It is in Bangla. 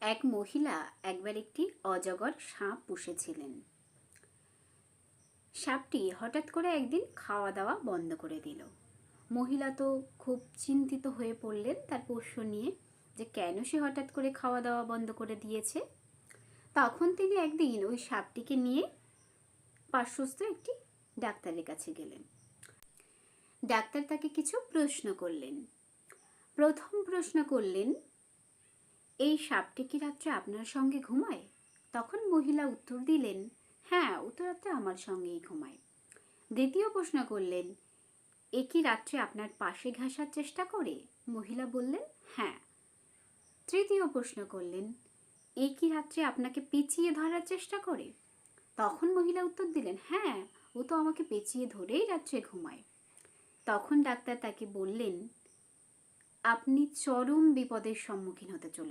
এক মহিলা একবার একটি অজগর সাপ পুষেছিলেন। সাপটি হঠাৎ করে একদিন খাওয়া দাওয়া বন্ধ করে দিল। মহিলা তো খুব চিন্তিত হয়ে পড়লেন তার পোষ্য নিয়ে, যে কেন সে হঠাৎ করে খাওয়া দাওয়া বন্ধ করে দিয়েছে। তখন তিনি একদিন ওই সাপটিকে নিয়ে পার্শ্বস্থ একটি ডাক্তারের কাছে গেলেন। ডাক্তার তাকে কিছু প্রশ্ন করলেন। প্রথম প্রশ্ন করলেন, এই সাপটি কি রাত্রে আপনার সঙ্গে ঘুমায়? তখন মহিলা উত্তর দিলেন, হ্যাঁ, ও তো রাত্রে আমার সঙ্গেই ঘুমায়। দ্বিতীয় প্রশ্ন করলেন, এ কি রাত্রে আপনার পাশে ঘাসার চেষ্টা করে? মহিলা বললেন, হ্যাঁ। তৃতীয় প্রশ্ন করলেন, এ কি রাত্রে আপনাকে পেঁচিয়ে ধরার চেষ্টা করে? তখন মহিলা উত্তর দিলেন, হ্যাঁ, ও তো আমাকে পেঁচিয়ে ধরেই রাত্রে ঘুমায়। তখন ডাক্তার তাকে বললেন, আপনি চরম বিপদের সম্মুখীন হতে চলেছেন।